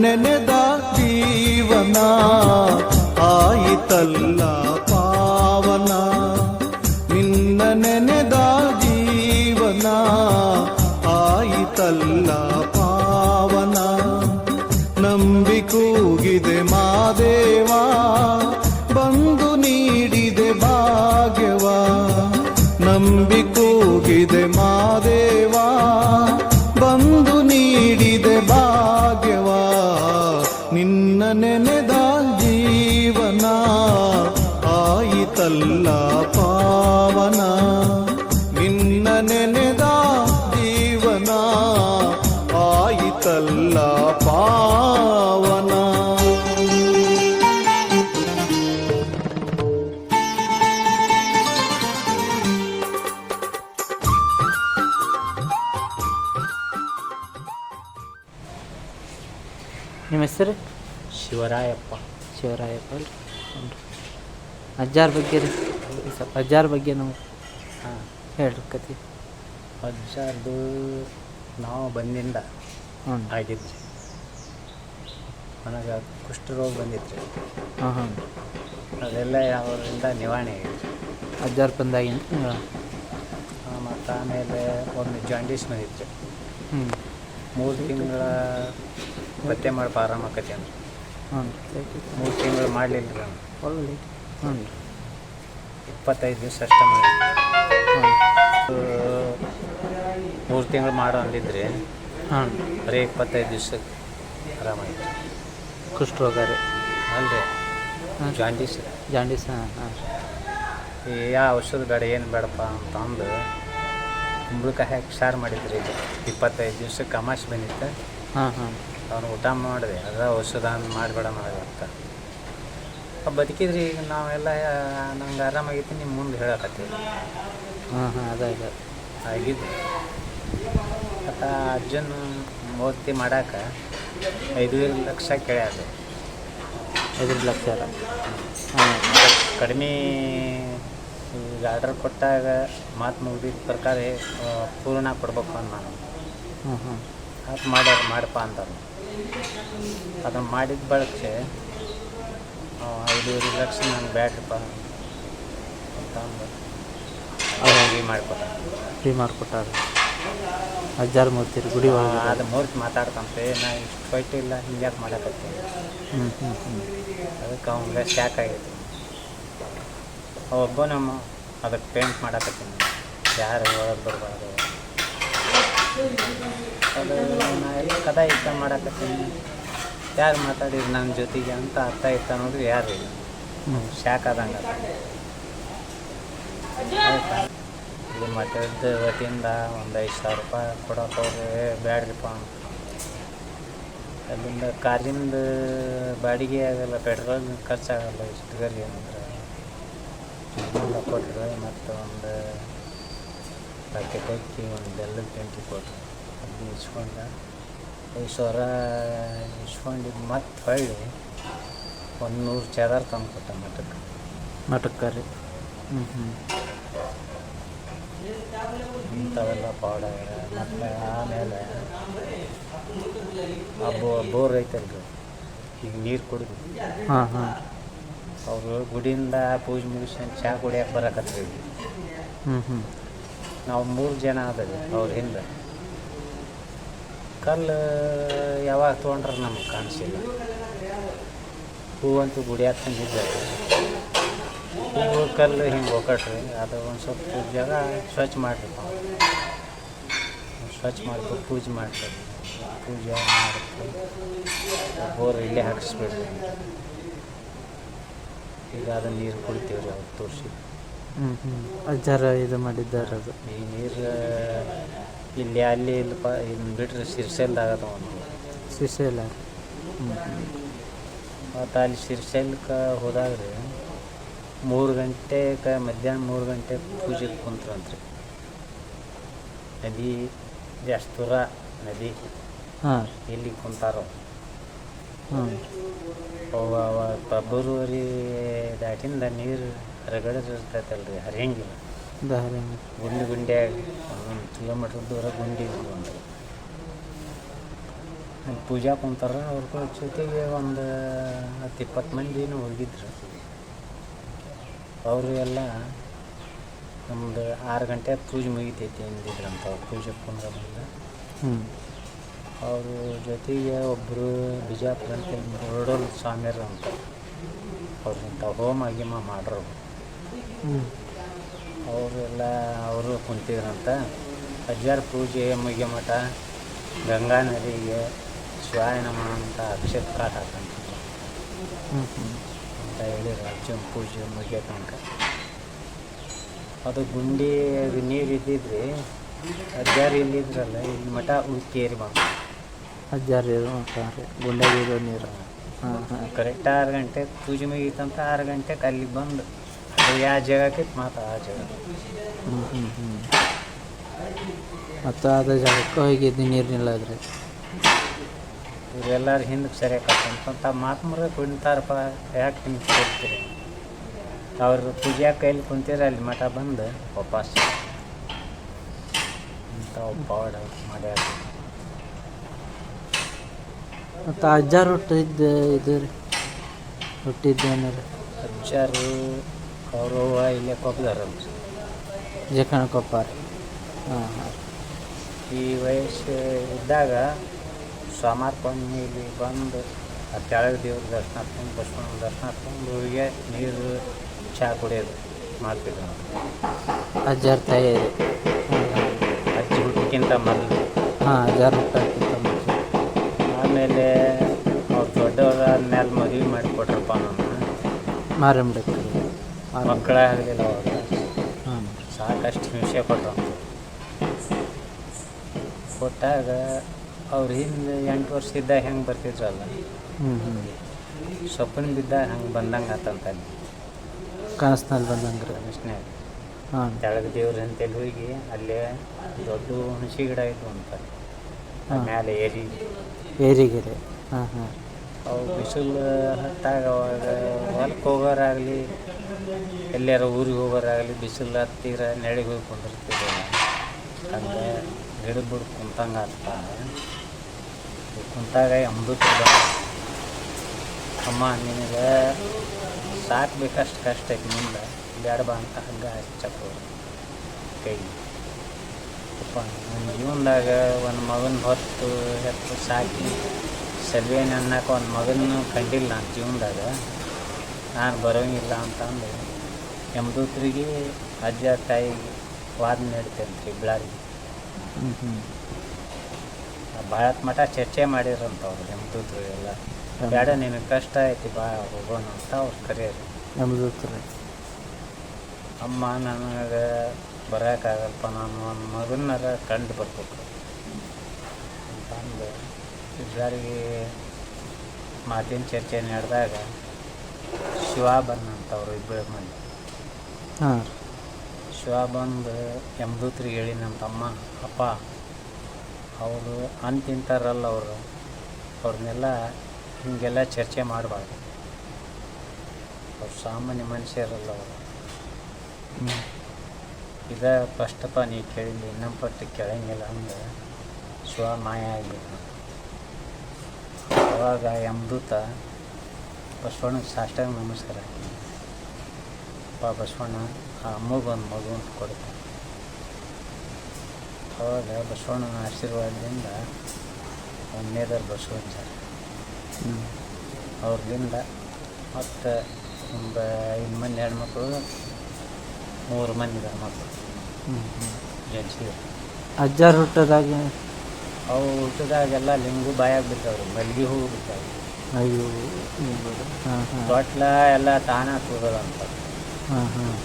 ನೆನೆದ ಜೀವನ ಆಯಿತಲ್ಲ ಪಾವನ. ನಿನ್ನ ನೆನೆದ ಜೀವನ ಆಯಿತಲ್ಲ ಪಾವನ. ನಂಬಿ ಕೂಗಿದೆ ಮಾದೇವ ಬಂದು ನೀಡಿದೆ ಭಾಗ್ಯವ. ನಂಬಿ ಕೂಗಿದೆ ಮಾದೇವ ಬಂದು ನೀಡಿದೆ ಭಾಗ್ಯವ. ನಿನ್ನ ನೆನೆದ ಜೀವನ ಆಯಿತಲ್ಲ ಪಾವನ. ನಿನ್ನ ನೆನೆದ ಜೀವನ ಆಯಿತಲ್ಲ ಪಾವನ. ನಿಮ್ಮ ಹೆಸರು? ಶಿವರಾಯಪ್ಪ. ಶಿವರಾಯಪ್ಪ ಅಲ್ರಿ. ಹ್ಞೂ ರೀ. ಅಜ್ಜಾರ ಬಗ್ಗೆ ರೀ ಸ್ವಲ್ಪ ಅಜ್ಜಾರ ಬಗ್ಗೆ ನಮ್ಗೆ ಹೇಳ್ರಿ ಕತೆ. ಅಜ್ಜಾರ್ದು ನಾವು ಬಂದಿಂದ ಆಗಿದ್ರಿ. ನನಗೆ ಕುಷ್ಠರೋಗ ಬಂದಿತ್ತು. ಹಾಂ ಹಾಂ. ಅದೆಲ್ಲ ಅವರಿಂದ ನಿವಾರಣೆ ಆಗೈತಿ ಅಜ್ಜಾರ ಬಂದಾಗಿನ. ಮತ್ತು ಆಮೇಲೆ ಒಂದು ಜಾಂಡೀಸ್ ಬಂದಿತ್ತು. 3 ತಿಂಗಳ ಪತ್ತೆ ಮಾಡಿ ಆರಾಮಾಕತಿ ಅಂದ್ರೆ. ಹ್ಞೂ 3 ತಿಂಗಳು ಮಾಡಲಿಲ್ಲ ರೀ. ಒಳ್ಳೆ. ಹ್ಞೂ 25 ದಿವಸ ಅಷ್ಟೇ ಮಾಡಿ. ಹ್ಞೂ 3 ತಿಂಗಳು ಮಾಡೋ ಅಂದಿದ್ರಿ. ಹಾಂ ಬರೀ 25 ದಿವ್ಸಕ್ಕೆ ಆರಾಮಾಯ್ತು. ಕುಷ್ಠರೋಗ ರೀ ಅಲ್ರಿ ಹಾಂ. ಜಾಂಡೀಸ್. ಜಾಂಡೀಸ್. ಹಾಂ ಹಾಂ. ಯಾವ ಔಷಧ ಬೇಡ ಏನು ಬೇಡಪ್ಪ ಅಂತಂದು ಕುಂಬಳಕಾಯಿ ಹಾಕಿ ಸಾರು ಮಾಡಿದ್ರಿ. ಇದು 25 ದಿವ್ಸಕ್ಕೆ ಅಮಾಶೆ ಬಂದಿತ್ತು. ಹಾಂ ಹಾಂ. ಅವನು ಊಟ ಮಾಡಿದೆ. ಅದ ಔಷಧ ಮಾಡಬೇಡ ಅಂತ ಬದುಕಿದ್ರಿ. ಈಗ ನಾವೆಲ್ಲ ನಂಗೆ ಆರಾಮಾಗೈತಿ ನಿಮ್ಮ ಮುಂದೆ ಹೇಳಕತ್ತೀವಿ. ಹಾಂ ಹಾಂ. ಅದೇ ಆಗಿದ್ದು ಮತ್ತು ಅಜ್ಜನ ಮೂರ್ತಿ ಮಾಡೋಕೆ 5 ಲಕ್ಷ ಕೇಳ್ಯಾರ. 5 ಲಕ್ಷ ಅಲ್ಲ. ಹಾಂ. ಕಡಿಮೆ ಈಗ ಆರ್ಡರ್ ಕೊಟ್ಟಾಗ ಮಾತು ಮುಗಿದಿದ್ದ ಪ್ರಕಾರ ಪೂರ್ಣ ಕೊಡ್ಬೇಕು ಅಂತ ನಾನು. ಹ್ಞೂ ಹ್ಞೂ. ಅದು ಮಾಡ್ಯಾರ ಮಾಡಪ್ಪ ಅಂತಾರೆ. ಅದನ್ನು ಮಾಡಿದ ಬಳಕೆ 5 ಲಕ್ಷ ನನಗೆ ಬ್ಯಾಡ್ರಿಪ್ಪ ಅಂತಂದು ಫ್ರೀ ಮಾಡಿಕೊಟ್ಟ. ಫ್ರೀ ಮಾಡಿಕೊಟ್ಟಾರ ಅಜ್ಜಾರ ಮೂರ್ತಿ ರೀ ಗುಡಿ ಒಳಗೆ. ಅದು ಮೂರ್ತಿ ಮಾತಾಡ್ತಂತೆ. ನಾ ಇಷ್ಟು ಫೈಟ್ ಇಲ್ಲ ಹಿಂಗ್ಯಾಕೆ ಮಾಡಕತ್ತೀನಿ. ಹ್ಞೂ ಹ್ಞೂ ಹ್ಞೂ. ಅದಕ್ಕೆ ಅವ್ನಿಗೆ ಶಾಕ್ ಆಗೈತಿ. ಒಬ್ಬ ನಮ್ಮ ಅದಕ್ಕೆ ಪೇಂಟ್ ಮಾಡಕತ್ತೀನಿ. ಯಾರು ಒಳಗೆ ಬರಬಾರ್ದು. ಅದು ನಾ ಎಲ್ಲ ಕದ ಇಷ್ಟ ಮಾಡಕತ್ತೀನಿ. ಯಾರು ಮಾತಾಡಿದ್ರು ನನ್ನ ಜೊತೆಗೆ ಅಂತ ಅರ್ಥ ಇತ್ತ ನೋಡ್ರಿ ಯಾರು ಇಲ್ಲ. ಶಾಕ್ ಆದಂಗೆ ಆಯ್ತಾ. ಇದು ಮಠದ ವತಿಯಿಂದ ಒಂದು 5,000 ರೂಪಾಯಿ ಕೊಡೋಕೆ ಅವ್ರಿಗೆ ಬ್ಯಾಡ್ರಿಪ್ಪ ಅಂತ. ಅಲ್ಲಿಂದ ಕಾರಿಂದ ಬಾಡಿಗೆ ಆಗಲ್ಲ, ಪೆಟ್ರೋಲ್ ಖರ್ಚಾಗಲ್ಲ. ಇಷ್ಟು ಗಲ್ಲಿ ಅಂದ್ರೆ ಕೊಟ್ಟರು. ಮತ್ತು ಒಂದು ಪ್ಯಾಕೆಟ್ ಅಕ್ಕಿ, ಒಂದು ಬೆಲ್ಲದ ಬೆಂಕಿ ಕೊಟ್ಟರು. ಅದನ್ನ ಇಸ್ಕೊಂಡು 5,000 ಇಸ್ಕೊಂಡಿದ್ದು ಮತ್ತೆ ಹೊಳ್ಳಿ 100 ಚಾದರ್ ತಂದು ಕೊಟ್ಟ ಮಠಕ್ಕೆ ರೀ. ಹ್ಞೂ ಹ್ಞೂ. ಇಂಥವೆಲ್ಲ ಪೌಡರ್. ಮತ್ತು ಆಮೇಲೆ ಬೋರ್ ಐತಲ್ರಿ, ಈಗ ನೀರು ಕುಡಿದು. ಹಾಂ ಹಾಂ. ಅವರು ಗುಡಿಯಿಂದ ಪೂಜೆ ಮುಗಿಸ್ಕೊಂಡು ಚಹಾ ಕುಡಿಯೋಕೆ ಬರಕತ್ತೀವಿ. ಹ್ಞೂ ಹ್ಞೂ. ನಾವು 3 ಜನ ಆದವಿ ಅವ್ರ ಹಿಂದೆ. ಕಲ್ಲು ಯಾವಾಗ ತೊಗೊಂಡ್ರೆ ನಮ್ಗೆ ಕಾಣಿಸಿಲ್ಲ. ಹೂವಂತೂ ಗುಡಿ ಹತ್ತಂಗಿದ್ದ ಹೂವು ಕಲ್ಲು ಹಿಂಗೆ ಹೋಗಟ್ರಿ. ಅದು ಒಂದು ಸ್ವಲ್ಪ ಜಾಗ ಸ್ವಚ್ಛ ಮಾಡಿರಪ್ಪ. ಸ್ವಚ್ಛ ಮಾಡ್ಬೇಕು, ಪೂಜೆ ಮಾಡ್ಬೇಕು. ಪೂಜೆ ಮಾಡುತ್ತೆ ಬೋರ್ ಇಲ್ಲೇ ಹಾಕಿಸ್ಬಿಡ್ರಿ. ಈಗ ಅದು ನೀರು ಕುಡಿತೀವಿ ರೀ. ಅವ್ರು ತೋರಿಸಿ. ಹ್ಞೂ ಹ್ಞೂ. ಅಜ್ಜಾರ ಇದು ಮಾಡಿದ್ದಾರೆ. ಅದು ಈ ನೀರು ಇಲ್ಲಿ ಅಲ್ಲಿ ಇಲ್ಲಪ್ಪ. ಇದನ್ನ ಬಿಟ್ಟರೆ ಸಿರ್ಸೆಲ್ದಾಗದ ಒಂದು ಶ್ರೀಶೈಲ. ಹ್ಞೂ ಹ್ಞೂ. ಮತ್ತು ಅಲ್ಲಿ ಸಿರ್ಸೆಲ್ಗೆ ಹೋದಾಗ ರೀ 3 ಗಂಟೆಗೆ ಮಧ್ಯಾಹ್ನ 3 ಗಂಟೆಗೆ ಪೂಜೆಗೆ ಕುಂತ್ರಂತ್ರಿ. ನದಿ ಎಷ್ಟು ದೂರ ನದಿ. ಹಾಂ. ಇಲ್ಲಿ ಕುಂತಾರೋ. ಹ್ಞೂ. ಫೆಬ್ರವರಿ ದಾಟಿಂದ ನೀರು ರಗಡೆ ಇರ್ತೈತಲ್ರಿ, ಹರಿಯಂಗಿಲ್ಲ. ಗುಂಡಿ ಗುಂಡಿಯಾಗಿ 1 ಕಿಲೋಮೀಟ್ರ್ ದೂರ ಗುಂಡಿ ಒಂದು ಪೂಜಾ ಕುಂತಾರ ಅವ್ರ ಜೊತೆಗೆ ಒಂದು 10-20 ಮಂದಿನೂ ಹೋಗಿದ್ರು. ಅವರು ಎಲ್ಲ ನಮ್ದು 6 ಗಂಟೆ ಪೂಜೆ ಮುಗಿತೈತಿ ಅಂದಿದ್ರಂತ. ಅವ್ರು ಪೂಜೆ ಕುಂದ್ರ ಬಂದು ಹ್ಞೂ ಅವ್ರ ಜೊತೆಗೆ ಒಬ್ಬರು ಬಿಜಾಪುರ ಅಂತ ಮುರಡೋಲ್ ಸ್ವಾಮಿಯರು ಅಂತ ಅವ್ರಂತ ಹೋಮ ಗೀಮ ಮಾಡ್ರು. ಹ್ಞೂ ಅವರೆಲ್ಲ ಅವರು ಕುಂತಿದ್ರಂತ. ಅಜ್ಜಾರ ಪೂಜೆ ಮುಗಿಯ ಮಠ ಗಂಗಾ ನದಿಗೆ ಶಿವಾಯ ನಮಃ ಅಂತ ಅಕ್ಷರ ಕಾಟ ಹಾಕಂತ ಹ್ಞೂ ಹ್ಞೂ ಅಂತ ಹೇಳಿದ್ರು. ಅಜ್ಜನ ಪೂಜೆ ಮುಗಿಯೋ ತನಕ ಅದು ಗುಂಡಿ ನೀರು ಇದ್ದಿದ್ರಿ. ಅಜ್ಜಾರು ಇಲ್ಲಿದ್ರಲ್ಲ, ಇಲ್ಲಿ ಮಠ ಉಳ್ಕೇರಿ ಬಂದು ಅಜ್ಜಾರು ಗುಂಡಾಗಿರೋ ನೀರು. ಹಾಂ ಹಾಂ ಕರೆಕ್ಟ್ 6 ಗಂಟೆ ಪೂಜೆ ಮುಗೀತಂತ 6 ಗಂಟೆಗೆ ಅಲ್ಲಿಗೆ ಬಂದು ಅದು ಯಾವ ಜಾಗಕ್ಕೆ ಮಾತು ಆ ಜಾಗ. ಹ್ಞೂ ಹ್ಞೂ ಹ್ಞೂ ಮತ್ತು ಅದ ಜಾಗಕ್ಕೆ ಹೋಗಿದ್ದು ನೀರು ನಿಲ್ಲದ್ರಿ. ಇವರೆಲ್ಲರೂ ಹಿಂದಕ್ಕೆ ಸರಿಯಾಕಂತ ಮಾತ್ಮರ ಕುಂತಾರಪ್ಪ, ಯಾಕೆ ಹಿಂಗೆ ಕೊಡ್ತೀರಿ? ಅವ್ರು ಪೂಜೆ ಕೈಲಿ ಕುಂತೀರ ಅಲ್ಲಿ ಮಠ ಬಂದು ವಾಪಸ್ ಅಂತ ಪವಾಡ ಮಾಡ್ಯಾರ. ಮತ್ತು ಅಜ್ಜಾರು ಹುಟ್ಟಿದ್ದು ಇದು ರೀ ಹುಟ್ಟಿದ್ದೇನಾರ ಅಜ್ಜಾರು ಅವರು ಇಲ್ಲೇ ಕೊಪ್ಪದಾರಂತ. ಜಕಣ ಕೊಪ್ಪ ರೀ. ಹಾಂ ಹಾಂ ಈ ವಯಸ್ಸು ಇದ್ದಾಗ ಸೋಮಾರ್ಕೊಂಡು ಇಲ್ಲಿ ಬಂದು ಆ ತೆಳಗೆ ದೇವ್ರ ದರ್ಶನ ಹಾಕ್ಕೊಂಡು ಬಸವಣ್ಣ ದರ್ಶನ ಹಾಕ್ಕೊಂಡು ಹೋಗಿ ನೀರು ಚಹಾ ಕುಡಿಯೋದು ಮಾಡ್ತಿದ್ರು. ಅಜ್ಜಾರ ತಾಯಿ ರೀ. ಅಜ್ಜಿ ಹುಟ್ಟಕ್ಕಿಂತ ಮೊದಲು. ಹಾಂ ಅಜ್ಜಾರು ಹುಟ್ಟಕ್ಕಿಂತ ಮುಂಚೆ. ಆಮೇಲೆ ಅವ್ರು ದೊಡ್ಡವ್ರು ಆದ್ಮೇಲೆ ಮದುವೆ ಮಾಡಿಕೊಟ್ರಪ್ಪ ನನ್ನ ಮಾರಮ್ಮಡಕ್ಕೆ ರೀ. ಮಕ್ಕಳಾಗಲಿಲ್ಲ ಅವಾಗ. ಹಾಂ ಸಾಕಷ್ಟು ಹಿಂಸೆ ಕೊಟ್ಟರು. ಕೊಟ್ಟಾಗ ಅವ್ರು ಹಿಂದೆ 8 ವರ್ಷ ಇದ್ದಾಗ ಹೆಂಗೆ ಬರ್ತಿದ್ರಲ್ಲ, ಹ್ಞೂ ಹ್ಞೂ ಸೊಪ್ಪಿನ ಬಿದ್ದಾಗ ಹಂಗೆ ಬಂದಂಗೆ ಆತಂತ ಅಲ್ಲಿ ಕನಸ್ನಲ್ಲಿ ಬಂದಂಗೆ ರೀ. ಕನಸ್ನ್ಯಾಗ. ಹಾಂ ತೆಳಗೆ ದೇವ್ರ ಅಂತೇಳಿ ಹೋಗಿ ಅಲ್ಲೇ ದೊಡ್ಡ ಹುಣಸಿ ಗಿಡ ಇದ್ವು ಅಂತ ಮೇಲೆ ಏರಿಗೆ ರೀ. ಹಾಂ ಹಾಂ ಅವು ಬಿಸಿಲು ಹತ್ತಾಗ ಅವಾಗ ಹೊಲಕ್ಕೆ ಹೋಗೋರಾಗಲಿ ಎಲ್ಲಾರ ಊರಿಗೆ ಹೋಗೋರಾಗಲಿ ಬಿಸಿಲು ಹತ್ತಿರ ನೆಳಿಗೆ ಹೋಗಿ ಕುಂದಿರ್ತಿದ್ದಿಲ್ಲ. ಹಂಗೆ ಗಿಡ ಬಿಡು ಕುಂತಂಗೆ ಆಗ್ತಾ ಕುಂತಾಗ ಅಮೃತ ಅಮ್ಮ ನಿನಗೆ ಸಾಕ್ಬೇಕಷ್ಟು ಕಷ್ಟ ಐತಿ, ಮುಂದೆ ಬ್ಯಾಡ ಬಾ ಅಂತ ಹಂಗೆ ಹಚ್ಚಕ್ಕೆ ಕೈ ಅಪ್ಪ ನನ್ನ ಜೀವನದಾಗ ಒಂದು ಮಗನ ಹೊತ್ತು ಹೆತ್ತು ಸಾಕಿ ಸಲ್ವೇನ ಅನ್ನಕ್ಕೆ ಒಂದು ಮಗನ ಕಂಡಿಲ್ಲ ನನ್ನ ಜೀವನದಾಗ. ನಾನು ಬರೋಂಗಿಲ್ಲ ಅಂತಂದು ಯಮದೂತರಿಗೆ ಅಜ್ಜ ತಾಯಿಗೆ ವಾದ ನಡೀತೇನೆ ರೀ ಬೆಳಾರಿ. ಹ್ಞೂ ಹ್ಞೂ ಭಾಳ ಮಠ ಚರ್ಚೆ ಮಾಡಿರಂಥವ್ರು ಯಮದೂತರು ಎಲ್ಲ. ಬೇಡ ನಿನಗೆ ಕಷ್ಟ ಐತಿ ಬಾ ಹೋಗೋಣ ಅಂತ ಅವ್ರು ಕರೆಯೋರು. ನಮ್ದು ಅಮ್ಮ ನನಗೆ ಬರೋಕ್ಕಾಗಲ್ಪ, ನಾನು ಒಂದು ಮಗನಾರ ಕಂಡು ಬರ್ಬೇಕು ಅಂತಂದು ಎಲ್ಲರಿಗೆ ಮಾತಿನ ಚರ್ಚೆ ನಡೆದಾಗ ಶಿವ ಬಂದಂಥವ್ರು 2 ಮಂದಿ. ಹಾಂ ಶಿವ ಬಂದು ಯಮದೂತ್ರಿಗೆ ಹೇಳಿ ನಮ್ಮ ತಮ್ಮ ಅಪ್ಪ ಅವರು ಅಂತಿಂತಾರಲ್ಲ ಅವ್ರನ್ನೆಲ್ಲ ಹೀಗೆಲ್ಲ ಚರ್ಚೆ ಮಾಡಬಾರ್ದು, ಅವ್ರು ಸಾಮಾನ್ಯ ಮನುಷ್ಯರಲ್ಲ ಅವರು. ಇದೇ ಫಸ್ಟಪ್ಪ ನೀ ಕೇಳಿಲ್ಲ, ಇನ್ನೊಂದು ಪಟ್ಟು ಕೇಳಂಗಿಲ್ಲ ಅಂದ್ರೆ ಶಿವ ಮಾಯ ಆಗಿಬಿಟ್ಟು. ಅವಾಗ ಯಮದೂತ ಬಸವಣ್ಣಗೆ ಸಾಷ್ಟಾಂಗ ನಮಸ್ಕಾರ ಹಾಕಿ, ಅಪ್ಪ ಬಸವಣ್ಣ ಆ ಅಮ್ಮಗೊಂದು ಮಗು ಅಂತ ಕೊಡ್ತಾರೆ. ಅವಾಗ ಬಸವಣ್ಣನ ಆಶೀರ್ವಾದದಿಂದ ಒಂದೇದಾರು ಬಸವಣ್ಣ ಅವ್ರಿಂದ ಮತ್ತು ಒಂದು 5 ಮಂದಿ ಹೆಣ್ಮಕ್ಳು 3 ಮಂದಿ ಗಂಡ್ಮಕ್ಳು ಜನಿಸಿದ್ರು. ಅಜ್ಜಾರು ಹುಟ್ಟೋದಾಗ ಅವು ಹುಟ್ಟಿದಾಗೆಲ್ಲ ಲಿಂಗು ಬಾಯಾಗಿ ಬಿದ್ದಾವ್ರಿ, ಮಲ್ಲಿಗೆ ಹೂವು ಬಿದ್ದಾವೆ. ಅಯ್ಯೋ ಹಾಂ ಹಾಂ ತೊಟ್ಲ ಎಲ್ಲ ತಾನೇ ತೂಗೋದಂತ. ಹಾಂ ಹಾಂ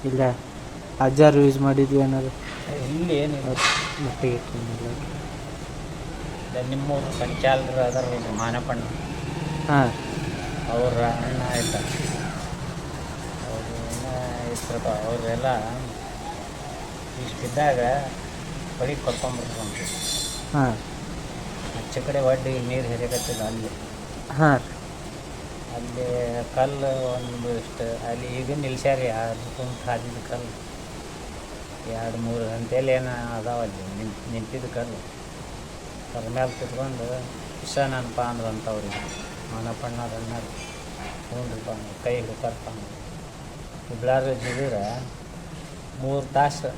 ಇಲ್ಲ ಅಜ್ಜಾರು ಯೂಸ್ ಮಾಡಿದ್ವಿ ಏನಾದ್ರು ಇಲ್ಲಿ ಏನಿಲ್ಲ. ಮಟ್ಟಿಗೆ ಇಟ್ಟಿಲ್ಲ. ನಿಮ್ಮೂರು ಸಂಚಾಲರು ಅದರ ಮಾನಪಣ್ಣ ಹಾಂ ಅವ್ರ ಅಣ್ಣ ಆಯ್ತ ಅವರು ಇರ್ತದ. ಅವರೆಲ್ಲ ಇಷ್ಟಿದ್ದಾಗ ಹೊಳಿಗೆ ಕರ್ಕೊಂಡ್ಬರ್ತಾರೆ. ಹಾಂ ಆಚೆ ಕಡೆ ಒಡ್ಡಿ ನೀರು ಹೆರಿಕತ್ತಿದ ಅಲ್ಲಿ. ಹಾಂ ಅಲ್ಲಿ ಕಲ್ಲು ಒಂದು ಇಷ್ಟು ಅಲ್ಲಿ ಈಗ ನಿಲ್ಸ್ಯಾರಿ ಅದು ಕುಂತು ಹಾದಿದ ಕಲ್ಲು 2-3 ಗಂಟೆಯಲ್ಲಿ ಏನು ಅದಾವಲ್ಲಿ ನಿಂತಿದ್ದು ಕಲ್ಲು ಅದ್ರ ಮೇಲೆ ಕುತ್ಕೊಂಡು ಇಷ್ಟನಪ್ಪ ಅಂದ್ರು ಅಂತ ಅವ್ರಿಗೆ ಮಾನಪ್ಪಣ್ಣ ರಣ್ಣರು ಹ್ಞೂನ್ರಿಪ್ಪ ಕೈ ಹಿಡ್ತಾರಪ್ಪ ಅಂದ್ರು ಹುಬ್ಳಾರು ಜಿಗಿದ್ರೆ 3 ತಾಸು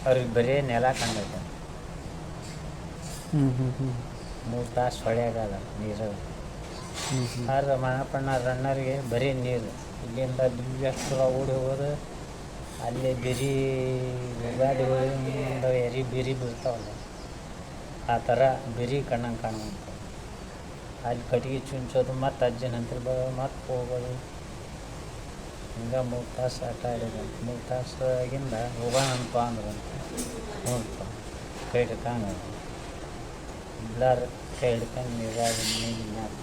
ಅವ್ರಿಗೆ ಬರೀ ನೆಲ ಕಂಡೈತೆ 3 ತಾಸು ಹೊಳೆಯಾಗಲ್ಲ ನೀರು ಆದ್ರೆ ಮಾನಪ್ಪಣ್ಣ ರಣ್ಣರಿಗೆ ಬರೀ ನೀರು ಇಲ್ಲಿಂದ ದಿವ್ಯಸ್ತ್ರ ಓಡಿ ಹೋಗೋದು ಅಲ್ಲಿ ಬಿರಿ ಯುಗಾದಿಗಳಿಂದ ಎರಿ ಬಿರಿ ಬೀಳ್ತಾವಲ್ಲ ಆ ಥರ ಬಿರಿ ಕಣ್ಣಂಗೆ ಕಾಣುವಂಥ ಅಲ್ಲಿ ಕಟ್ಗೆ ಚುಂಚೋದು ಮತ್ತು ಅಜ್ಜನ ಹಂತ್ರ ಬರೋದು ಮತ್ತು ಹೋಗೋದು ಹಿಂಗೆ 3 ತಾಸು ಆಟ ಆಡಿದ 3 ತಾಸಾಗಿಂದ ಹೋಗೋಣಪ್ಪ ಅಂದ್ರಂತ ನೋಡಪ್ಪ ಕೈ ಹಿಡ್ಕೊಂಡು ಎಲ್ಲರೂ ಕೈ ಹಿಡ್ಕೊಂಡು ನೀರಾಗ ಮನೆಗೆ ಮ್ಯಾಪ್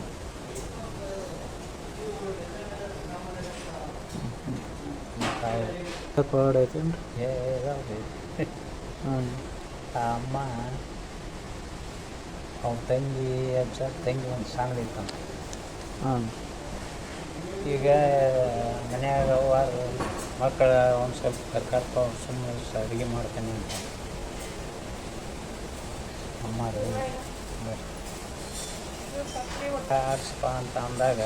ಕೋಡ್ ಐತೇನು ಆ ಅಮ್ಮ ಅವ್ನ ತಂಗಿ ಅಜ್ಜ ತಂಗಿ ಒಂದು ಸಾಂಗ್ ಇತ್ತಂತ ಹಾಂ ಈಗ ಮನ್ಯಾಗ ಅವ್ವಾರು ಮಕ್ಕಳ ಒಂದು ಸ್ವಲ್ಪ ಕರ್ಕಪ್ಪ ಸುಮ್ಮನೆ ಅಡುಗೆ ಮಾಡ್ತೇನೆ ಅಂತ ಅಮ್ಮಾರು ಆಡ್ಸಪ್ಪ ಅಂತ ಅಂದಾಗ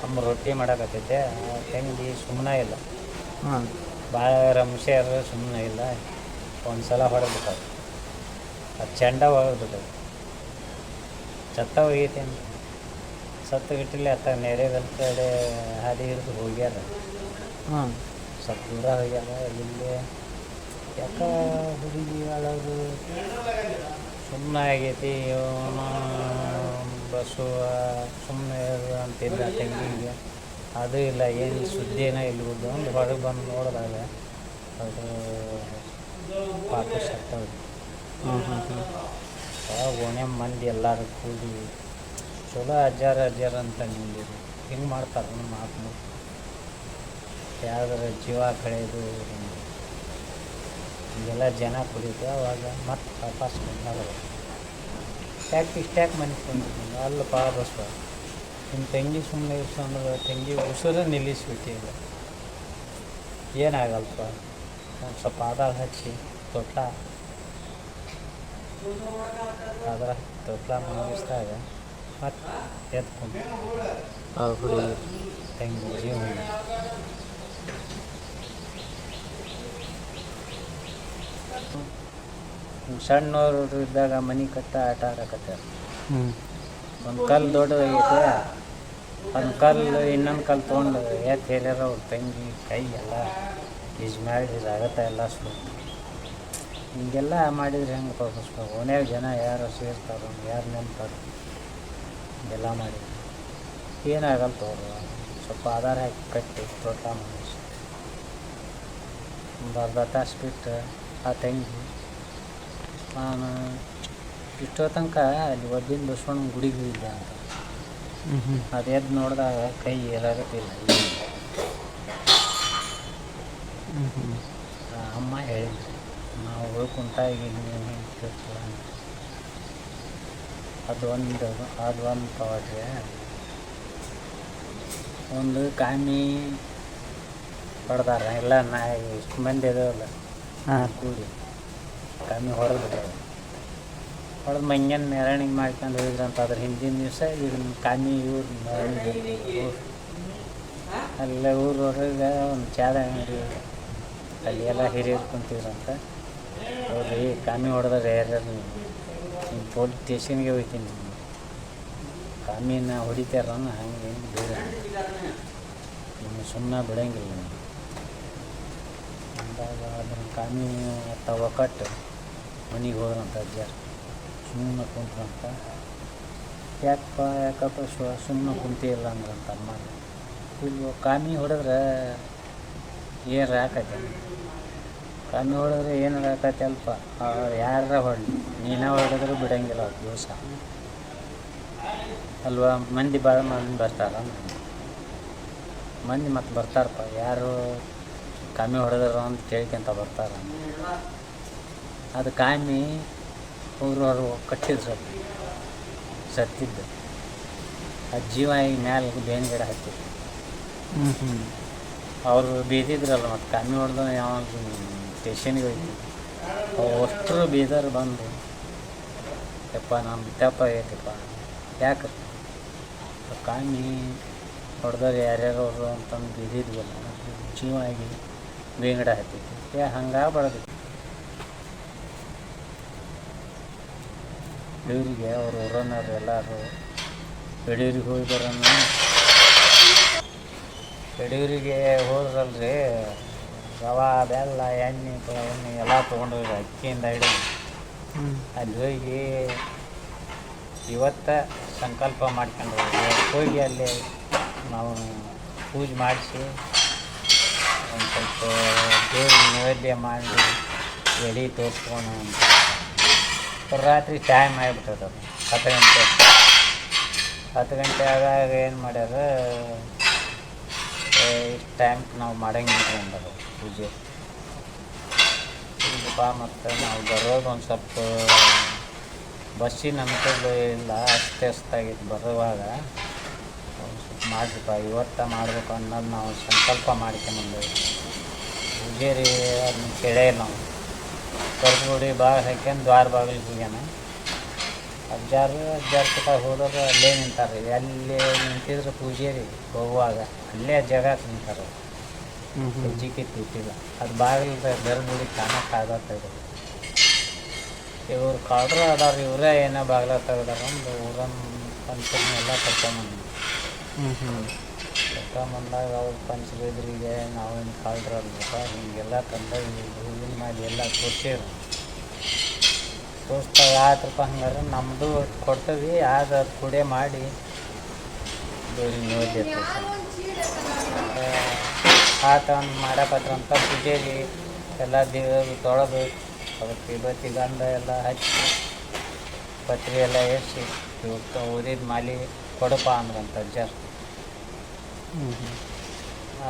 ಅಮ್ಮ ರೊಟ್ಟಿ ಮಾಡಕತ್ತೈತೆ ಆ ತಂಗಿ ಸುಮ್ಮನೆ ಇಲ್ಲ ಹಾಂ ಭಾಳ ರಮಶೆಯರು ಸುಮ್ಮನೆ ಇಲ್ಲ ಒಂದು ಸಲ ಹೊಡೆದ್ಬಿಟ್ಟವು ಅದು ಚೆಂಡ ಹೊಡೆದ್ಬಿಟ್ಟವು ಚತ್ತ ಹೋಗೈತಿ ಅಂತ ಸತ್ತಗಿಟ್ಟಿಲ್ಲ ಅತ್ತ ನೆರೆಗಲ್ ಕಡೆ ಹಾದಿ ಹಿಡಿದು ಹೋಗ್ಯಾರ ಹಾಂ ಸ್ವಲ್ಪ ದೂರ ಹೋಗ್ಯಾರ ಇಲ್ಲಿ ಯಾಕ ಹುಡುಗಿ ಅಳೋದು ಸುಮ್ಮನೆ ಆಗೈತಿ ಇವನು ಬಸ್ಸು ಸುಮ್ಮನೆ ಅಂತಿದ್ದ ತಂಗಿಗೆ ಅದು ಇಲ್ಲ ಏನು ಸುದ್ದಿನ ಇಲ್ಲಿ ಒಂದು ಹೊರಗೆ ಬಂದು ನೋಡಿದಾಗ ಅದು ಪಾಪ ಸತ್ತವ್ರು ಓಣೆ ಮಂದಿ ಎಲ್ಲರೂ ಕೂಡಿ ಚಲೋ ಅಜ್ಜಾರ ಅಂತ ನಿಂದಿರು ಹಿಂಗೆ ಮಾಡ್ತಾರೆ ನಮ್ಮ ಮಾತು ಯಾವ್ದಾರ ಜೀವ ಕಳೆಯೋದು ಹಿಂಗೆಲ್ಲ ಜನ ಕುಡಿತು ಅವಾಗ ಮತ್ತೆ ವಾಪಸ್ ಬಂದಾಗ ಇಷ್ಟ್ಯಾಕೆ ಮನೆ ತಂದಿದ್ದೀನಿ ಅಲ್ಲಪ್ಪ ಬಸ್ವ ನಿಮ್ಮ ತಂಗಿ ಸುಮ್ಮನೆ ಅಂದ್ರೆ ತಂಗಿ ಉಸಿರು ನಿಲ್ಲಿಸ್ಬಿಟ್ಟಿಲ್ಲ ಏನಾಗಲ್ಪ ಒಂದು ಸ್ವಲ್ಪ ಆಧಾರ ಹಚ್ಚಿ ತೊಟ್ಲ ಮುಗಿಸಿದಾಗ ಮತ್ತೆ ಎತ್ಕೊಂಡು ಹುಡುಗಿ ತಂಗಿ ಜೀವನ ಸಣ್ಣವರು ಇದ್ದಾಗ ಮನೆ ಕಟ್ಟ ಆಟ ಆಡಕತ್ತಾರ ಒಂದು ಕಲ್ಲು ದೊಡ್ಡದಾಗೈತೆ ಒಂದು ಕಲ್ಲು ಇನ್ನೊಂದು ಕಲ್ಲು ತೊಗೊಂಡು ಎತ್ತು ಹೇಳ್ಯಾರ ಅವ್ರ ತಂಗಿ ಕೈ ಎಲ್ಲ ಮಾಡಿ ಆಗತ್ತ ಎಲ್ಲ ಸುಳ್ಳು ಹಿಂಗೆಲ್ಲ ಮಾಡಿದ್ರೆ ಹೆಂಗೆ ಪಾಪ ಓಣ್ಯಾಗ ಜನ ಯಾರು ಸೇರ್ತಾರೋ ಯಾರು ನೆನ್ತಾರೋ ಹಿಂಗೆಲ್ಲ ಮಾಡಿದ್ರು ಏನಾಗಲ್ಲ ಅವರು ಸ್ವಲ್ಪ ಆಧಾರ ಹಾಕಿ ಕಟ್ಟಿ ತೋಟ ಮಾಡಿಸಿ ಒಂದು ಅರ್ಧ ತಾಸು ಬಿಟ್ಟು ಆ ತಂಗಿ ನಾನು ಇಷ್ಟೋ ತನಕ ಅಲ್ಲಿ ಒದ್ದಿನ ಬಸವಣ್ಣನ ಗುಡಿಗೆ ಹೋಗಿದ್ದೆ ಅಂತ ಅದು ಎದ್ದು ನೋಡಿದಾಗ ಕೈ ಏರಾಗತ್ತಿಲ್ಲ ಅಮ್ಮ ಹೇಳಿದ್ರು ನಾವು ಹೋಗಿ ಕುಂತಾಗಿ ಕೇಳ್ತೀವ ಅದು ಒಂದು ತಗೊಳ್ರಿ ಒಂದು ಕಾಮಿ ಹೊಡೆದಾರ ಎಲ್ಲ ನಾ ಇಷ್ಟು ಮಂದಿ ಇದಾವಲ್ಲ ಕೂಡಿ ಕಾಮಿ ಹೊಡೆದು ಮಂಗ್ಯನ ಮೆರವಣಿಗೆ ಮಾಡ್ಕೊಂಡು ಹೋಗಿದ್ರಂತ ಅದ್ರ ಹಿಂದಿನ ದಿವಸ ಇವ್ರನ್ನ ಕಾಮಿ ಇವ್ರ ಮೆರವಣಿಗೆ ಅಲ್ಲೇ ಊರೊಳಗೆ ಒಂದು ಚಾದ ಅಂಗಡಿ ಅಲ್ಲಿ ಎಲ್ಲ ಹಿರಿಯರು ಕುಂತಿದ್ರಂತ ಅವ್ರಿ ಕಾಮಿ ಹೊಡೆದ್ರೆ ಯಾರ್ಯಾರು ನಿಮ್ಮ ಪೊಲೀಸ್ ಸ್ಟೇಷನ್ಗೆ ಹೋಗ್ತೀನಿ ಕಾಮಿನ ಹೊಡಿತಾರ ಹಂಗೆ ಬೇಡ ಇನ್ನು ಸುಮ್ಮನೆ ಬಿಡಂಗಿಲ್ಲ ನೀವು ಅಂದಾಗ ಅದನ್ನು ಕಾಮಿ ಒಕ್ಕಟ್ಟು ಮನೆಗೆ ಹೋದ್ರಂತ ಅಜ್ಜಾರು ಸುಮ್ಮನೆ ಕುಂತ್ರಂತ ಯಾಕಪ್ಪ ಸುಮ್ಮನೆ ಕುಂತಿಲ್ಲ ಅಂದ್ರಂತ ಅಮ್ಮ ಇಲ್ಲಿ ಕಾಮಿ ಹೊಡೆದ್ರೆ ಏನು ಆಕೈತೆ ಕಾಮಿ ಹೊಡೆದ್ರೆ ಏನು ಆಕೈತೆ ಅಲ್ಪ ಯಾರ ಹೊಡಲಿ ನೀನೇ ಹೊಡೆದ್ರೆ ಬಿಡಂಗಿಲ್ಲ ಅವ್ರು ದಿವಸ ಅಲ್ವಾ ಮಂದಿ ಭಾಳ ಮಂದಿ ಬರ್ತಾರ ಮಂದಿ ಮತ್ತು ಬರ್ತಾರಪ್ಪ ಯಾರು ಕಾಮಿ ಹೊಡೆದ್ರು ಅಂತ ಕೇಳ್ಕೊಂತ ಬರ್ತಾರ ಅದು ಕಾಮಿ ಅವರು ಕಟ್ಟಿದ್ರು ಸತ್ತಿದ್ದು ಆ ಜೀವ ಈಗ ಮ್ಯಾಲೆ ಬೇವಿನ ಗಿಡ ಹತ್ತಿತ್ತು ಅವರು ಬೀದಿದ್ರಲ್ಲ ಮತ್ತು ಕಾಮಿ ಹೊಡೆದು ಯಾವ ಸ್ಟೇಷನ್ಗೆ ಹೋಗ್ತೀವಿ ಅಷ್ಟರು ಬೀದರ್ ಬಂದು ಯಪ್ಪ ನಮ್ಮ ತಪ್ಪ ಆಗೈತಪ್ಪ ಯಾಕೆ ಕಾಮಿ ಹೊಡೆದ್ರೆ ಯಾರ್ಯಾರು ಅಂತಂದು ಬಿದ್ದಿದ್ವಲ್ಲ ಜೀವ ಆಗಿ ಬೇಂಗಡ ಹತ್ತೈತಿ ಹಂಗಾಗ್ಬಾರ್ದು. ಯಡಿಯೂರಿಗೆ ಅವ್ರು ಊರನ್ನವ್ರು ಎಲ್ಲರೂ ಯಡಿಯೂರಿಗೆ ಹೋಗಿ ಬರೋಣ. ಯಡಿಯೂರಿಗೆ ಹೋದ್ರಲ್ರಿ ರವೆ ಬೆಲ್ಲ ಎಣ್ಣೆ ಎಲ್ಲ ತೊಗೊಂಡೋಗಿ ಅಕ್ಕಿಯಿಂದ ಹಿಡಿದು ಅಲ್ಲಿ ಹೋಗಿ ಇವತ್ತು ಸಂಕಲ್ಪ ಮಾಡ್ಕೊಂಡು ಹೋಗಿ ಅಲ್ಲಿ ನಾವು ಪೂಜೆ ಮಾಡಿಸಿ ಒಂದು ಸ್ವಲ್ಪ ದೇವ್ರಿಗೆ ನೈವೇದ್ಯ ಮಾಡಿ ಎಡೆ ತೋರಿಸ್ಕೊಂಡು ರಾತ್ರಿ ಟೈಮ್ ಆಗಿಬಿಟ್ಟದ 10 ಗಂಟೆ. 10 ಗಂಟೆ ಆಗಾಗ ಏನು ಮಾಡ್ಯಾರ ಇಷ್ಟು ಟೈಮ್ಗೆ ನಾವು ಮಾಡಂಗಿಲ್ಲ ಅಂದರು ಪೂಜೆ. ಇಲ್ಲಪ್ಪ ಮತ್ತು ನಾವು ಬರೋದು ಒಂದು ಸ್ವಲ್ಪ ಬಸ್ಸಿನ ಅನುಕೂಲ ಇಲ್ಲ, ಅಸ್ತಾಗಿತ್ತು ಬರುವಾಗ ಒಂದು ಸ್ವಲ್ಪ ಮಾಡಿರಪ್ಪ ಇವತ್ತು ಮಾಡ್ಬೇಕು ಅನ್ನೋದು ನಾವು ಸಂಕಲ್ಪ ಮಾಡ್ಕೊಂಬಂದೇವೆ. ಪೂಜಾರಿ ಅದನ್ನ ಕೇಳೇ ನಾವು ಕರ್ಗುಡಿ ಬಾಗಿಲು ಹಾಕ್ಯಂಡು ದ್ವಾರ ಬಾಗಿಲಿಗೆ ಹೋಗ್ಯಾನ. ಅಜ್ಜಾರು ಪುಟ ಹೋದಾಗ ಅಲ್ಲೇ ನಿಂತಾರೆ. ಅಲ್ಲಿ ನಿಂತಿದ್ರೆ ಪೂಜಾರಿ ಹೋಗುವಾಗ ಅಲ್ಲೇ ಜಾಗಕ್ಕೆ ನಿಂತಾರೆ. ಹೆಜ್ಜಿಗೆ ತಿಟ್ಟಿಲ್ಲ ಅದು ಬಾಗಿಲು ಗರ್ಭಗುಡಿ ಕಾಣಕ್ಕಾಗತ್ತೆ. ಇವ್ರು ಕಾಡ್ರು ಅದಾರ, ಇವರೇ ಏನೋ ಬಾಗಿಲ ತೆಗ್ದಾರ ಒಂದು ಊರನ್ನ ಪಂಚನೆಲ್ಲ ಕರ್ಕೊಂಬಂದಾಗ ಅವ್ರು ಪಂಚಬೇದ್ರಿಗೆ ನಾವೇನು ಕಾಳ್ರು ಅಲ್ವಪ್ಪ ಹಿಂಗೆಲ್ಲ ತಂದು ಹೂವಿನ ಮಾಡಿ ಎಲ್ಲ ತೋರಿಸಿರು. ತೋರಿಸ್ದಾಗ ಆಯ್ತಪ್ಪ ಹಂಗಾರೆ ನಮ್ಮದು ಕೊಡ್ತೀವಿ ಅದು ಕುಡೆ ಮಾಡಿ ದೇವ್ರಿಗೆ ನೈವೇದ್ಯ ಆತ ಒಂದು ಮಾಡಕತ್ರ ಅಂತ ಪೂಜೆಗೆ ಎಲ್ಲ ದೇವ್ರಿಗೆ ತೊಳೆದು ಅದಕ್ಕೆ ಬತ್ತಿ ಗಂಧ ಎಲ್ಲ ಹಚ್ಚಿ ಪತ್ರಿ ಎಲ್ಲ ಏರಿಸಿ ಓದಿದ ಮಾಲಿ ಕೊಡಪ್ಪ ಅಂದ್ರಂತ ಅಜ್ಜಾರು.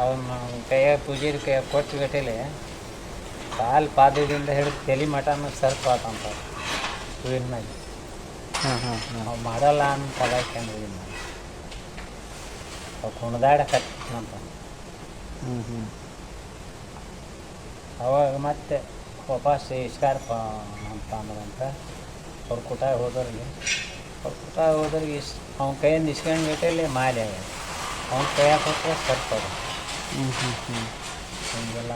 ಅವನು ಕೈಯಾಗ ಪೂಜಾರಿ ಕೈಯಾಗ ಕೊಟ್ಟು ಗಟ್ಟಲೆ ಕಾಲು ಪಾದದಿಂದ ಹಿಡಿದು ತಲೆ ಮಟನ ಸರ್ಪ್ ಆತಂತ ಹೂವಿನ ಮೇಲೆ. ನಾವು ಮಾಡಲ್ಲ ಅಂತ ತಲಾಕ್ಯಂದ್ರೆ ಹೂವಿನ ಮೇಲೆ ಅವು ಕುಣ್ದಾಡಕತ್ತಂತ. ಅವಾಗ ಮತ್ತೆ ವಾಪಸ್ ಇಸ್ಕಾರಪ್ಪ ಅಂತ ಅಂದ್ರಂತ. ಅವ್ರ ಕುಟಾಗ ಹೋದವ್ರಿಗೆ ಅವ್ನ ಕೈಯಿಂದ ಇಸ್ಕೊಂಡು ಗಟ್ಟಲೆ ಮಾಲೆ ಆಗ್ಯಾವ. ಅವ್ನ ಕೈಯಾಗ ಕೊಟ್ಟರೆ ಸರ್ಪದ ಹಿಂಗೆಲ್ಲ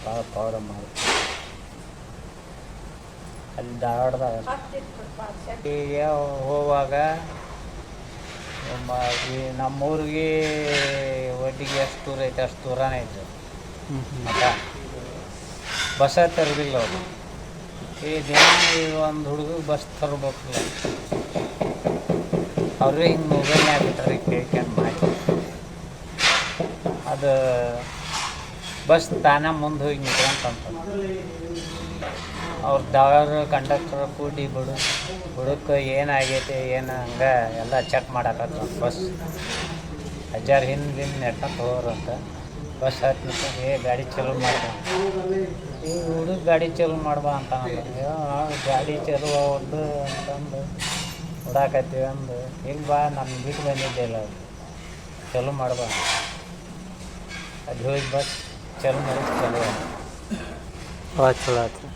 ಭಾಳ ಪೌಡ ಮಾಡಿ ಅಲ್ಲಿ ಧಾರವಾಡದಾಗ ಈಗ ಹೋಗುವಾಗ ನಮ್ಮೂರಿಗೆ ಒಡ್ಡಿಗೆ ಎಷ್ಟು ದೂರ ಐತೆ ಅಷ್ಟು ದೂರನೇ ಐತೆ ಮಠ. ಬಸ್ ತರೋದಿಲ್ಲ ಅವರು. ಈ ದಿನ ಒಂದು ಹುಡುಗಿಗೆ ಬಸ್ ತರಬೇಕಿಲ್ಲ ಅವ್ರಿಗೆ ಹಿಂಗೆ ಮೊಬೈಲ್ನಾಗ ಬಿಟ್ಟಾರೆ ಕೇಳ್ಕೊಂಡು ಮಾಡಿ. ಅದು ಬಸ್ ತಾನ ಮುಂದೆ ಹೋಗಿ ನಿಂತ್ಕೊಂತ ಅವ್ರ ಡ್ರೈವರ್ ಕಂಡಕ್ಟರ್ ಕೂಡಿ ಬುಡಕ್ಕೆ ಏನಾಗೈತೆ ಏನು ಹಂಗೆ ಎಲ್ಲ ಚೆಕ್ ಮಾಡಕತ್ತ ಬಸ್. ಅಜ್ಜಾರು ಹಿಂದೆ ನೆಟ್ಕೊಂತ ಹೋಗ್ರಂತ. ಬಸ್ ಹತ್ತಿ ನಿಂತ್ಕೊಂಡು ಗಾಡಿ ಚಲೋ ಮಾಡ್ದ ಈ ಹುಡುಗ ಗಾಡಿ ಚಲೋ ಮಾಡ್ಬಾ ಅಂತ ಗಾಡಿ ಚಲೋ ಒಂದು ಅಂತಂದು ಹೊಡಾಕತ್ತೀವಿ ಅಂದು ಇಲ್ಲಿ ಬಾ ನಮ್ಮ ಬಿಟ್ಟು ಬಂದಿದ್ದೆ ಇಲ್ಲ ಚಲೋ ಮಾಡ್ಬಾ ಅದು ಹೋಗಿ ಬಸ್ ಚಲೋ ಮಾಡಿ ಚಲೋ ಚಲೋ ಆಯ್ತು.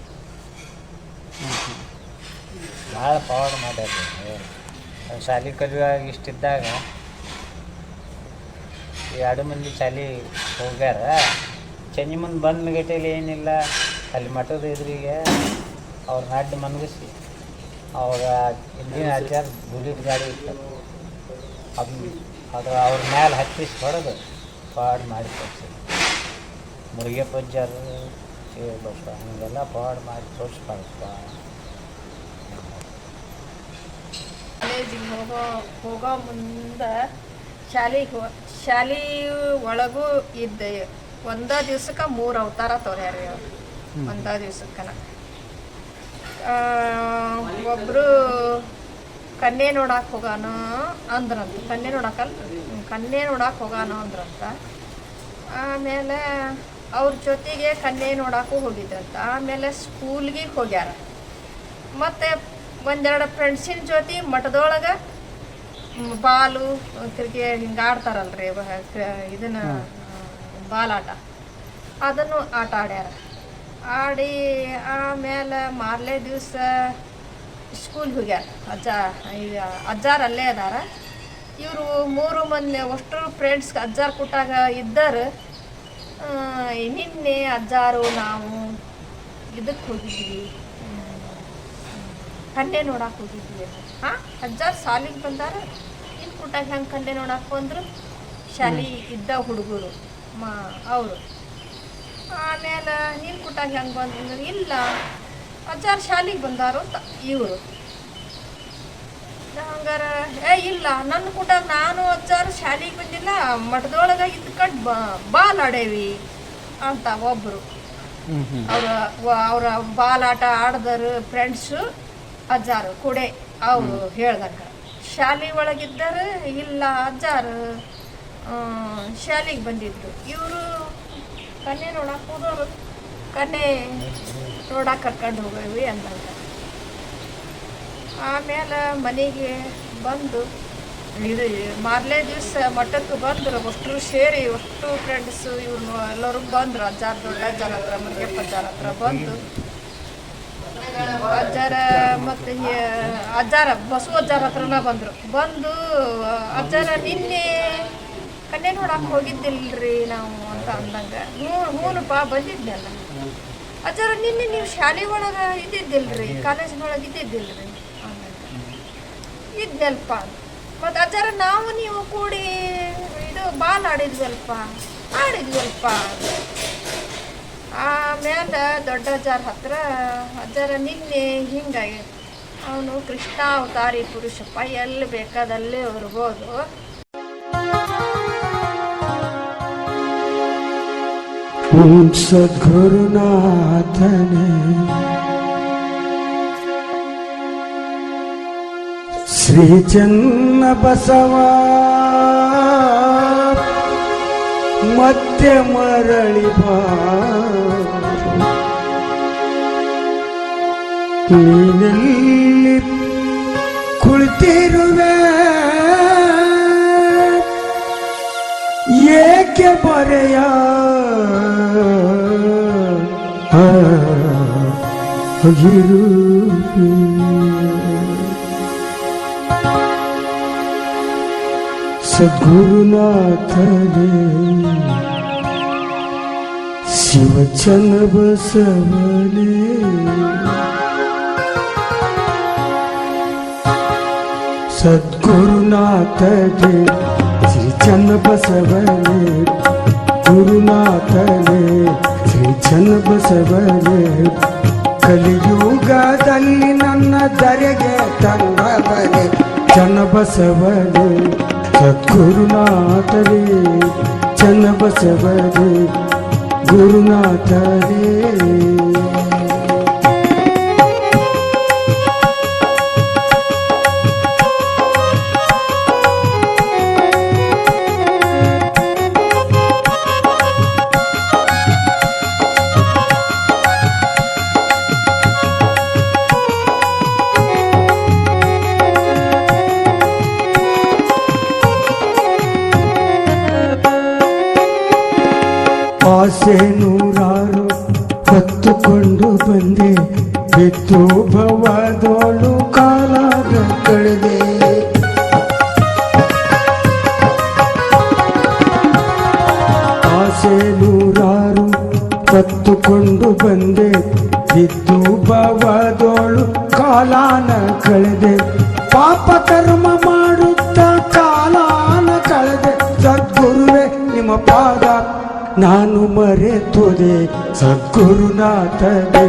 ಭಾಳ ಪವಾಡ ಮಾಡ್ಯಾರ. ಶಾಲೆ ಕಲಿಯುವಾಗ ಇಷ್ಟಿದ್ದಾಗ 2 ಮಂದಿ ಶಾಲೆ ಹೋಗ್ಯಾರ. ಚಂಜಿ ಮುಂದೆ ಬಂದ ಮಿಗಟೇಲಿ ಏನಿಲ್ಲ ಅಲ್ಲಿ ಮಠದ ಎದುರಿಗೆ ಅವ್ರನ್ನ ಅಡ್ಡ ಮನಗಿಸಿ ಅವಾಗ ಹಿಂದಿನ ಆಚಾರ ಬುಲೆಟ್ ಗಾಡಿ ಇತ್ತು ಅದು ಅವ್ರ ಮೇಲೆ ಹತ್ತಿಸಿ ಹೊಡೆದು ಪಾಡ್ ಮಾಡಿ ತೋರಿಸಿ ಮುರುಗೆ ಪಜ್ಜಾರು ಬಪ್ಪ ಹೀಗೆಲ್ಲ ಪಾಡ್ ಮಾಡಿ ತೋರಿಸ್ಬಾರ್ದಪ್ಪ. ಕಾಲೇಜಿಗೆ ಹೋಗೋ ಮುಂದೆ ಶಾಲೆ ಒಳಗೂ ಇದ್ದೆ. ಒಂದೇ ದಿವ್ಸಕ್ಕೆ 3 ಅವತಾರ ತೋರ್ಯಾರ ಅವ್ರು. ಒಂದೇ ದಿವ್ಸಕ್ಕನ ಒಬ್ಬರು ಕನ್ಯೆ ನೋಡಕ್ಕೆ ಹೋಗಾನ ಅಂದ್ರಂತ. ಕನ್ಯೆ ನೋಡಕ್ಕೆ ಹೋಗಾನ ಅಂದ್ರಂತ. ಆಮೇಲೆ ಅವ್ರ ಜೊತೆಗೆ ಕನ್ಯೆ ನೋಡಕ್ಕೂ ಹೋಗಿದ್ದಂತ. ಆಮೇಲೆ ಸ್ಕೂಲ್ಗೆ ಹೋಗ್ಯಾರ. ಮತ್ತು 1-2 ಫ್ರೆಂಡ್ಸಿನ ಜೊತೆ ಮಠದೊಳಗೆ ಬಾಲು ಕ್ರಿಕೆಟ್ ಹಿಂಗೆ ಆಡ್ತಾರಲ್ರಿ ಇದನ್ನು ಬಾಲಾಟ ಅದನ್ನು ಆಟ ಆಡ್ಯಾರ. ಆಡಿ ಆಮೇಲೆ ಮಾರನೇ ದಿವಸ ಸ್ಕೂಲ್ಗೆ ಹೋಗ್ಯಾರ ಈಗ ಅಜ್ಜಾರು ಅಲ್ಲೇ ಅದಾರ. ಇವರು 3 ಮಂದಿ ಅಷ್ಟು ಫ್ರೆಂಡ್ಸ್ ಅಜ್ಜಾರು ಕೂಟಾಗ ಇದ್ದಾರೆ. ನಿನ್ನೆ ಅಜ್ಜಾರು ನಾವು ಇದಕ್ಕೆ ಹೋಗಿದ್ವಿ, ಕನ್ಯೆ ನೋಡಕ್ಕೆ ಹೋಗಿದ್ವಿ. ಅಜ್ಜಾರು ಶಾಲಿಗೆ ಬಂದಾರ. ಇನ್ನು ಕೂಟಾಗ ಹೆಂಗೆ ಕನ್ಯೆ ನೋಡಕ್ಕೆ ಬಂದರು? ಶಾಲೆ ಇದ್ದ ಹುಡುಗರು ಅವರು. ಆಮೇಲೆ ನಿನ್ನ ಕೂಟಾಗ ಹೆಂಗೆ ಬಂದ್ರು? ಇಲ್ಲ ಅಜ್ಜಾರು ಶಾಲೆಗೆ ಬಂದಾರು ಅಂತ ಇವರು. ಹಂಗಾರ ಇಲ್ಲ ನನ್ನ ಕೂಟಾಗ ನಾನು ಅಜ್ಜಾರು ಶಾಲೆಗೆ ಬಂದಿಲ್ಲ, ಮಠದೊಳಗೆ ಇದ್ಕೊಂಡು ಬಾಲ್ ಆಡೇವಿ ಅಂತ ಒಬ್ಬರು. ಅವ್ರ ಬಾಲ್ ಆಟ ಆಡ್ದರು ಫ್ರೆಂಡ್ಸು ಅಜ್ಜಾರು ಕೂಡ ಅವರು ಹೇಳ್ದಂಗ. ಶಾಲೆ ಒಳಗಿದ್ದರು. ಇಲ್ಲ ಅಜ್ಜಾರು ಶಾಲೆಗೆ ಬಂದಿದ್ರು. ಇವರು ಕನ್ಯೆ ನೋಡಕ್ಕೆ ಹೋಗೋರು. ಕನ್ಯೆ ನೋಡಕ್ಕೆ ಕರ್ಕೊಂಡು ಹೋಗೇವಿ ಅಂದಂಗ. ಆಮೇಲೆ ಮನೆಗೆ ಬಂದು ಇದು ಮಾರನೇ ದಿವಸ ಮಠಕ್ಕೆ ಬಂದರು. ಅಷ್ಟು ಸೇರಿ ಅಷ್ಟು ಫ್ರೆಂಡ್ಸು ಇವ್ರು ಎಲ್ಲರೂ ಬಂದರು. ಅಜ್ಜಾರ ದೊಡ್ಡ ಅಜ್ಜಾರ ಹತ್ರ ಮುರುಗಪ್ಪ ಅಜ್ಜಾರ ಹತ್ರ ಬಂದು ಅಜ್ಜಾರ ಮತ್ತು ಅಜ್ಜಾರ ಬಸವ ಅಜ್ಜಾರ ಹತ್ರನ ಬಂದರು. ಬಂದು ಅಜ್ಜಾರ ನಿನ್ನೆ ಕನ್ಯೆ ನೋಡಕ್ಕೆ ಹೋಗಿದ್ದಿಲ್ರಿ ನಾವು ಅಂತ ಅಂದಂಗೆ. ಹ್ಞೂನಪ್ಪ ಬಂದಿದ್ನಲ್ಲ. ಅಜ್ಜಾರ ನಿನ್ನೆ ನೀವು ಶಾಲೆ ಒಳಗೆ ಇದ್ದಿದ್ದಿಲ್ರಿ, ಕಾಲೇಜಿನೊಳಗೆ ಇದ್ದಿದ್ದಿಲ್ರಿ ಇದ್ನಲ್ಪ. ಮತ್ತು ಅಜ್ಜಾರ ನಾವು ನೀವು ಕೂಡಿ ಇದು ಬಾಲ್ ಆಡಿದ್ವಲ್ಪ. ಆಮೇಲೆ ದೊಡ್ಡ ಅಜ್ಜಾರ ಹತ್ರ ಅಜ್ಜಾರ ನಿನ್ನೆ ಹಿಂಗಾಗಿ ಅವನು ಕೃಷ್ಣ ಅವತಾರಿ ಪುರುಷಪ್ಪ, ಎಲ್ಲಿ ಬೇಕಾದಲ್ಲೇ ಬರ್ಬೋದು. ಸದ್ಗುರುನಾಥನೇ ಶ್ರೀ ಚನ್ನ ಬಸವ ಮತ್ತೆ ಮರಳಿ ಬಾ, ನೀನೆಲ್ಲಿ ಕುಳಿತಿರುವೆ ಏಕೆ ಬರೆಯ ಆಗಿರುವೆ. ಸದ್ಗುರುನಾಥನೇ ಶಿವಚನ್ನ ಬಸವನೇ ಸದ್ಗುರುನಾಥನೇ ಶ್ರೀ ಚನ್ನ ಬಸವನೇ ಗುರುನಾಥನೇ ಶ್ರೀ ಚನ್ನ ಬಸವನೇ ಕಲಿಯುಗದಲ್ಲಿ ನನ್ನ ಧರೆಗೆ ತಂದವನೇ ಚನ್ನ ಬಸವನೇ ಸದ್ಗುರುನಾಥನೇ ಚನ್ನ ಬಸವನೇ ಗುರುನಾಥನೇ. ಆಸೆ ನೂರಾರು ಹೊತ್ತುಕೊಂಡು ಬಂದೆ, ಬಿತ್ತು ಭವದೋಳು ಕಾಲಾಗ ಕಳೆದೆ. ಆಸೆ ನೂರಾರು ಹೊತ್ತುಕೊಂಡು ಬಂದೆ, ಬಿದ್ದು ಭವದೋಳು ಕಾಲಾನ ಕಳೆದೆ. ಪಾಪ ಕರ್ಮ ಮಾಡುತ್ತ ಕಾಲಾನ ಕಳೆದೆ. ಸದ್ಗುರುವೆ ನಿಮ್ಮ ಪಾದ ನಾನು ಮರೆತೋದೆ. ಸದ್ಗುರುನಾಥನೇ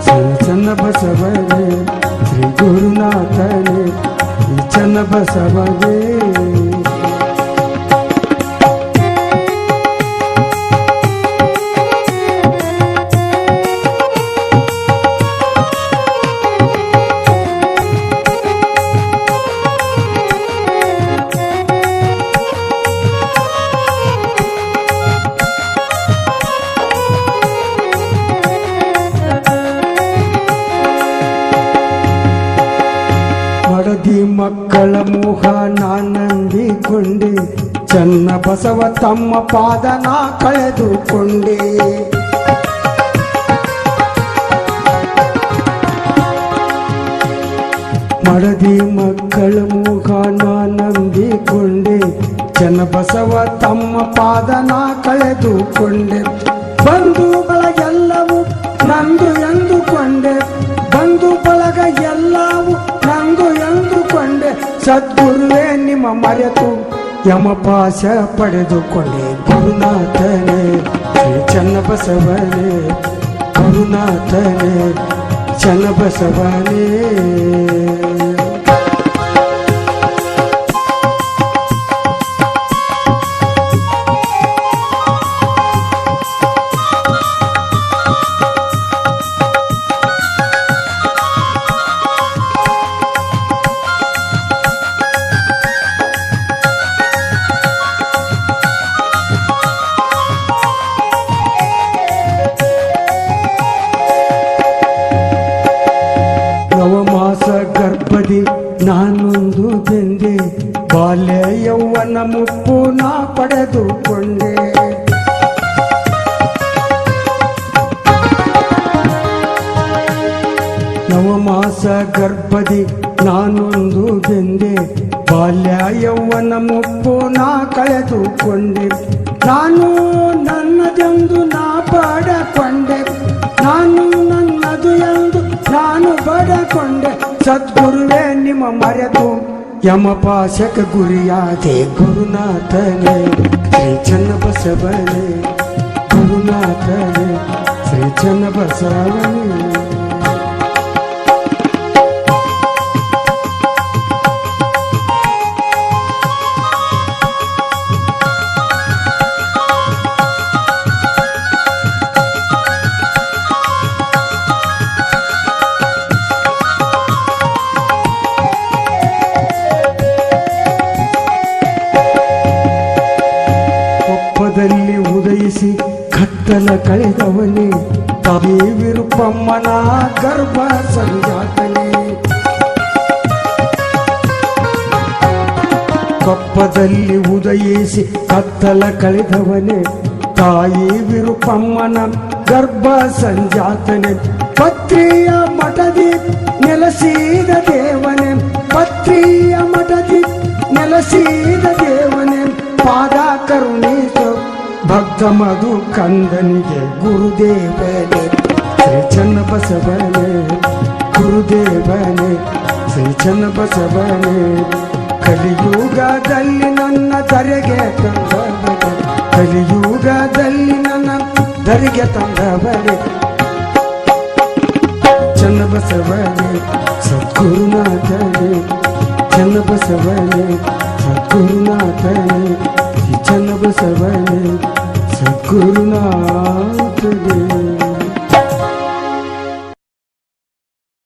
ಶ್ರೀ ಚನ್ನ ಬಸವನೇ ಶ್ರೀ ಗುರುನಾಥನೇ ಶ್ರೀ ಚನ್ನ ಬಸವನೇ. ಮಡದಿ ಮಕ್ಕಳ ಮೋಹ ನಾನಂದಿಕೊಂಡೆ, ಚನ್ನ ಬಸವ ತಮ್ಮ ಪಾದ ನಾ ಕಳೆದುಕೊಂಡೆ. ಮಡದಿ ಮಕ್ಕಳ ಮುಖ ನಾ ನಂಬಿಕೊಂಡೆ ಚನ್ನಬಸವ ತಮ್ಮ ಪಾದನ ಕಳೆದುಕೊಂಡೆ ಬಂಧು ಬಳಗ ಎಲ್ಲವೂ ನಂದು ಎಂದುಕೊಂಡೆ ಬಂಧು ಬಳಗ ಎಲ್ಲವೂ ನಂದು ಎಂದುಕೊಂಡೆ ಸದ್ಗುರುವೇ ನಿಮ್ಮ ಮರೆತು ಯಮಪಾಶ ಪಡೆದುಕೊಂಡೆ ಗುರುನಾಥನೇ ಶ್ರೀ ಚನ್ನಬಸವನೇ ಗುರುನಾಥನೇ ಚನ್ನಬಸವನೇ ನವಮಾಸ ಗರ್ಭದಿ ನಾನೊಂದು ಬೆಂದೆ ಬಾಲ್ಯ ಯೌವನ ಮುಪ್ಪು ನಾ ಪಡೆದುಕೊಂಡೆ ನವಮಾಸ ಗರ್ಭದಿ ನಾನೊಂದು ಬೆಂದೆ ಬಾಲ್ಯ ಯೌವನ ಮುಪ್ಪು ನಾ ಕಳೆದುಕೊಂಡೆ ನಾನು ನನ್ನದೆಂದು ನಾ ಪಡಕೊಂಡೆ ನಾನು ನನ್ನದು ಎಂದು ನಾನು ಬಡಕೊಂಡೆ ಸದ್ಗುರುವೇ ನಿಮ್ಮ ಮರೆತು ಯಮಪಾಶಕ ಗುರಿಯಾದೆ ಗುರುನಾಥನೇ ಶ್ರೀ ಚನ್ನಬಸವನೇ ಗುರುನಾಥನೇ ಶ್ರೀ ಚನ್ನಬಸವನೇ ಕೊಪ್ಪದಲ್ಲಿ ಉದಯಿಸಿ ಕತ್ತಲ ಕಳೆದವನೇ ತಾಯಿ ವಿರುಪಮ್ಮನ ಗರ್ಭ ಸಂಜಾತನೇ ಕೊಪ್ಪದಲ್ಲಿ ಉದಯಿಸಿ ಕತ್ತಲ ಕಳೆದವನೇ ತಾಯಿ ವಿರುಪಮ್ಮನ ಗರ್ಭ ಸಂಜಾತನೆ ಪತ್ರಿಯ ಮಠದಿ ನೆಲೆಸಿದ ದೇವನೇ ಪತ್ರಿಯ ಮಠದಿ ನೆಲೆಸಿದ ದೇವನೇ ಪಾದ ಕರುಣಿಸು ಭಕ್ತ ಮಧು ಕಂದನಿಗೆ ಗುರುದೇವನೇ ಶ್ರೀ ಚನ್ನಬಸವನೇ ಗುರುದೇವನೇ ಶ್ರೀ ಚನ್ನಬಸವನೇ ಕಲಿಯುಗದಲ್ಲಿ ನನ್ನ ಧರೆಗೆ ತಂದವನೇ ಕಲಿಯುಗದಲ್ಲಿ ನನ್ನ ಧರೆಗೆ ತಂದವನೇ ಚನ್ನಬಸವನೇ ಸದ್ಗುರುನಾಥನೇ ಚನ್ನಬಸವನೇ